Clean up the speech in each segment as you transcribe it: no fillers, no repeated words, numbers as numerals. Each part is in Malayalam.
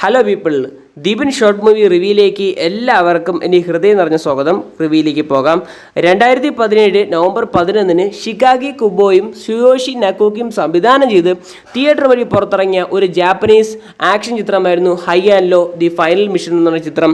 Hello people, Deepin short movie റിവ്യൂയിലേക്ക് എല്ലാവർക്കും എൻ്റെ ഹൃദയം നിറഞ്ഞ സ്വാഗതം. റിവ്യൂയിലേക്ക് പോകാം. 2017 നവംബർ 11 ഷികാഗി കുബോയും സുയോഷി നക്കോക്കിയും സംവിധാനം ചെയ്ത് തിയേറ്റർ വഴി പുറത്തിറങ്ങിയ ഒരു ജാപ്പനീസ് ആക്ഷൻ ചിത്രമായിരുന്നു high and low the final mission എന്നുള്ള ചിത്രം.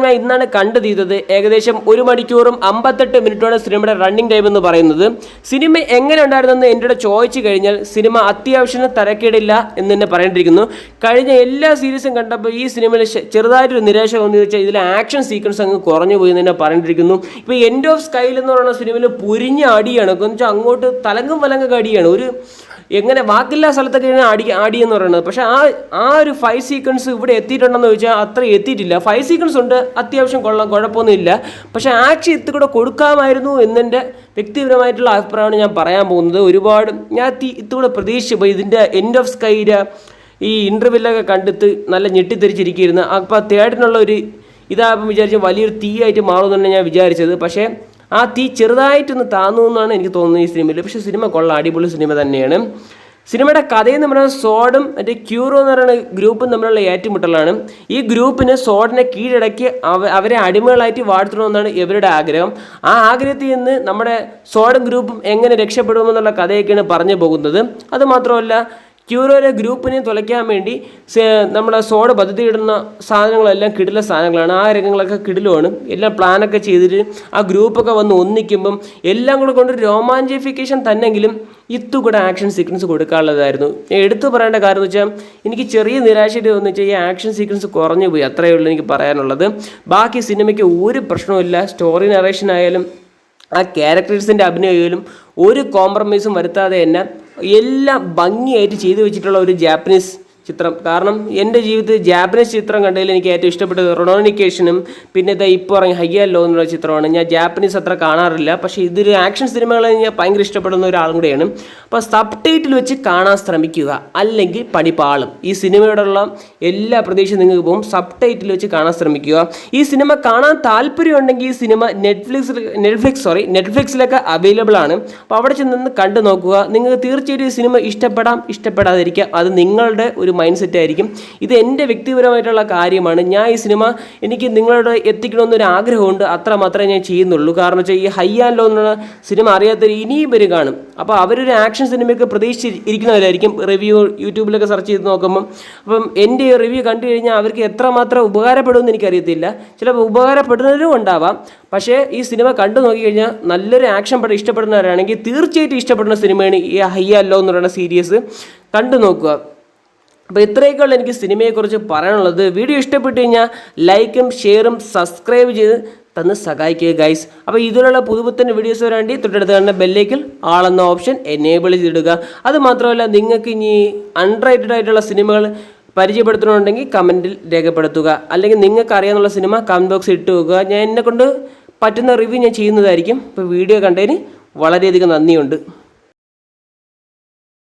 ഞാൻ ഇന്നാണ് കണ്ടു തീർത്തത്. ഏകദേശം 1 മണിക്കൂറും 58 മിനിറ്റാണ് സിനിമയുടെ റണ്ണിങ് ടൈം എന്ന് പറയുന്നത്. സിനിമ എങ്ങനെ ഉണ്ടായിരുന്നെന്ന് എന്നോട് ചോദിച്ചു കഴിഞ്ഞാൽ സിനിമ അത്യാവശ്യം തരക്കേടില്ല എന്ന് തന്നെ പറയേണ്ടിയിരിക്കുന്നു. കഴിഞ്ഞ എല്ലാ സീരീസും കണ്ടപ്പോൾ ഈ സിനിമയിൽ ചെറുതായിട്ടൊരു നിരാശ തോന്നി വെച്ചാൽ ഇതിലെ ആക്ഷൻ സീക്വൻസ് അങ്ങ് കുറഞ്ഞു പോയി എന്ന് തന്നെ പറയേണ്ടിയിരിക്കുന്നു. ഇപ്പോൾ എൻഡ് ഓഫ് സ്കൈൽ എന്ന് പറയുന്ന സിനിമയിൽ പൊരിഞ്ഞ അടിയാണ്, എന്ന് വെച്ചാൽ അങ്ങോട്ട് തലങ്കും വലങ്കൊക്കെ അടിയാണ്. ഒരു എങ്ങനെ വാക്കില്ലാ സ്ഥലത്തൊക്കെ ആടിയെന്ന് പറയുന്നത്. പക്ഷേ ആ ഒരു ഫൈറ്റ് സീക്വൻസ് ഇവിടെ എത്തിയിട്ടുണ്ടെന്ന് ചോദിച്ചാൽ അത്ര എത്തിയിട്ടില്ല. ഫൈറ്റ് സീക്വൻസ് ഉണ്ട്, അത്യാവശ്യം കൊള്ളാം, കുഴപ്പമൊന്നുമില്ല. പക്ഷേ ആക്ഷൻ ഇത്തുകൂടെ കൊടുക്കാമായിരുന്നു എന്നെൻ്റെ വ്യക്തിപരമായിട്ടുള്ള അഭിപ്രായമാണ് ഞാൻ പറയാൻ പോകുന്നത്. ഒരുപാട് ഞാൻ ഇത്തുകൂടെ പ്രതീക്ഷിച്ചു. ഇതിൻ്റെ എൻഡ് ഓഫ് സ്കൈയുടെ ഈ ഇൻ്റർവ്യൂലൊക്കെ കണ്ടിട്ട് നല്ല ഞെട്ടിത്തെറിച്ചിരിക്കുകയായിരുന്നു. അപ്പോൾ തേടിനുള്ള ഒരു ഇതാകുമ്പോൾ വിചാരിച്ചു വലിയൊരു തീയായിട്ട് മാറുമെന്നാണ് ഞാൻ വിചാരിച്ചത്. പക്ഷേ ആ തീ ചെറുതായിട്ടൊന്ന് താന്നു എന്നാണ് എനിക്ക് തോന്നുന്നത് ഈ സിനിമയിൽ. പക്ഷേ സിനിമ കൊള്ളാം, അടിപൊളി സിനിമ തന്നെയാണ്. സിനിമയുടെ കഥയെന്ന് പറയുന്നത് സോഡും മറ്റേ ക്യൂറോ എന്ന് പറയുന്ന ഗ്രൂപ്പും തമ്മിലുള്ള ഏറ്റുമുട്ടലാണ്. ഈ ഗ്രൂപ്പിന് സോഡിനെ കീഴടക്കി അവരെ അടിമകളായിട്ട് വാഴ്ത്തണമെന്നാണ് ഇവരുടെ ആഗ്രഹം. ആ ആഗ്രഹത്തിൽ നിന്ന് നമ്മുടെ സോഡും ഗ്രൂപ്പും എങ്ങനെ രക്ഷപ്പെടുമെന്നുള്ള കഥയൊക്കെയാണ് പറഞ്ഞു പോകുന്നത്. അതുമാത്രമല്ല, ക്യൂറോയുടെ ഗ്രൂപ്പിനെ തുലയ്ക്കാൻ വേണ്ടി നമ്മുടെ സോഡ് പദ്ധതിയിടുന്ന സാധനങ്ങളെല്ലാം കിടില സാധനങ്ങളാണ്. ആ രംഗങ്ങളൊക്കെ കിടിലുമാണ്. എല്ലാം പ്ലാനൊക്കെ ചെയ്തിട്ട് ആ ഗ്രൂപ്പൊക്കെ വന്ന് ഒന്നിക്കുമ്പം എല്ലാം കൂടെ കൊണ്ട് രോമാഞ്ചിഫിക്കേഷൻ തന്നെങ്കിലും ഇത്തുകൂടെ ആക്ഷൻ സീക്വൻസ് കൊടുക്കാനുള്ളതായിരുന്നു. എടുത്തു പറയേണ്ട കാര്യം എന്ന് വെച്ചാൽ എനിക്ക് ചെറിയ നിരാശയിട്ട് തോന്നി വെച്ചാൽ ഈ ആക്ഷൻ സീക്വൻസ് കുറഞ്ഞു പോയി, അത്രയേ ഉള്ളൂ എനിക്ക് പറയാനുള്ളത്. ബാക്കി സിനിമയ്ക്ക് ഒരു പ്രശ്നവുമില്ല. സ്റ്റോറി നറേഷൻ ആയാലും ആ ക്യാരക്ടേഴ്സിൻ്റെ അഭിനയമായാലും ഒരു കോംപ്രമൈസും വരുത്താതെ തന്നെ എല്ലാം ഭംഗിയായിട്ട് ചെയ്തു വെച്ചിട്ടുള്ള ഒരു ജാപ്പനീസ് ചിത്രം. കാരണം എൻ്റെ ജീവിതത്തിൽ ജാപ്പനീസ് ചിത്രം കണ്ടതിൽ എനിക്ക് ഏറ്റവും ഇഷ്ടപ്പെട്ടത് റൊണോണിക്കേഷനും പിന്നെ ഇപ്പോൾ ഇറങ്ങിയ ഹൈ ആൻഡ് ലോ എന്നുള്ള ചിത്രമാണ്. ഞാൻ ജാപ്പനീസ് അത്ര കാണാറില്ല, പക്ഷേ ഇതൊരു ആക്ഷൻ സിനിമകളെ ഞാൻ ഭയങ്കര ഇഷ്ടപ്പെടുന്ന ഒരാളും കൂടെയാണ്. അപ്പോൾ സബ് ടൈറ്റിൽ വെച്ച് കാണാൻ ശ്രമിക്കുക, അല്ലെങ്കിൽ പണി പാളും. ഈ സിനിമയോടുള്ള എല്ലാ പ്രതീക്ഷയും നിങ്ങൾക്ക് പോകും. സബ് ടൈറ്റിൽ വെച്ച് കാണാൻ ശ്രമിക്കുക. ഈ സിനിമ കാണാൻ താല്പര്യമുണ്ടെങ്കിൽ ഈ സിനിമ നെറ്റ്ഫ്ലിക്സിലൊക്കെ അവൈലബിൾ ആണ്. അപ്പോൾ അവിടെ ചെന്ന് കണ്ടു നോക്കുക. നിങ്ങൾക്ക് തീർച്ചയായിട്ടും ഈ സിനിമ ഇഷ്ടപ്പെടാതിരിക്കാം. അത് നിങ്ങളുടെ ഒരു മൈൻഡ് സെറ്റ് ആയിരിക്കും. ഇത് എൻ്റെ വ്യക്തിപരമായിട്ടുള്ള കാര്യമാണ്. ഞാൻ ഈ സിനിമ എനിക്ക് നിങ്ങളോട് എത്തിക്കണമെന്നൊരു ആഗ്രഹമുണ്ട്, അത്ര മാത്രമേ ഞാൻ ചെയ്യുന്നുള്ളൂ. കാരണം വെച്ചാൽ ഈ ഹൈ ആൻഡ് ലോ എന്നുള്ള സിനിമ അറിയാത്തൊരു ഇനിയും പേര് കാണും. അപ്പോൾ അവരൊരു ആക്ഷൻ സിനിമയൊക്കെ പ്രതീക്ഷിച്ചിരിക്കുന്നവരായിരിക്കും. റിവ്യൂ യൂട്യൂബിലൊക്കെ സെർച്ച് ചെയ്ത് നോക്കുമ്പം അപ്പം എൻ്റെ ഈ റിവ്യൂ കണ്ടു കഴിഞ്ഞാൽ അവർക്ക് എത്രമാത്രം ഉപകാരപ്പെടുമെന്ന് എനിക്കറിയത്തില്ല. ചിലപ്പോൾ ഉപകാരപ്പെടുന്നവരും ഉണ്ടാവാം. പക്ഷേ ഈ സിനിമ കണ്ടു നോക്കിക്കഴിഞ്ഞാൽ നല്ലൊരു ആക്ഷൻ പടം ഇഷ്ടപ്പെടുന്നവരാണെങ്കിൽ തീർച്ചയായിട്ടും ഇഷ്ടപ്പെടുന്ന സിനിമയാണ് ഈ ഹൈ ആൻഡ് ലോ എന്ന് പറയുന്ന സീരീസ്. കണ്ടു നോക്കുക. അപ്പോൾ ഇത്രയൊക്കെയുള്ള എനിക്ക് സിനിമയെക്കുറിച്ച് പറയാനുള്ളത്. വീഡിയോ ഇഷ്ടപ്പെട്ടു കഴിഞ്ഞാൽ ലൈക്കും ഷെയറും സബ്സ്ക്രൈബ് ചെയ്ത് തന്ന് സഹായിക്കുക ഗൈസ്. അപ്പോൾ ഇതിലുള്ള പുതുപുത്തൻ വീഡിയോസ് വരാണ്ടി തൊട്ടടുത്ത് കാണുന്ന ബെല്ലേക്കിൽ ആളെന്ന ഓപ്ഷൻ എനേബിൾ ചെയ്തിടുക. അതുമാത്രമല്ല, നിങ്ങൾക്ക് ഇനി അൺറേറ്റഡ് ആയിട്ടുള്ള സിനിമകൾ പരിചയപ്പെടുത്തണമെന്നുണ്ടെങ്കിൽ കമൻറ്റിൽ രേഖപ്പെടുത്തുക. അല്ലെങ്കിൽ നിങ്ങൾക്ക് അറിയാവുന്ന സിനിമ കമൻറ്റ് ബോക്സിൽ ഇട്ട് വെക്കുക. ഞാൻ എന്നെക്കൊണ്ട് പറ്റുന്ന റിവ്യൂ ഞാൻ ചെയ്യുന്നതായിരിക്കും. ഇപ്പോൾ വീഡിയോ കണ്ടതിന് വളരെയധികം നന്ദിയുണ്ട്.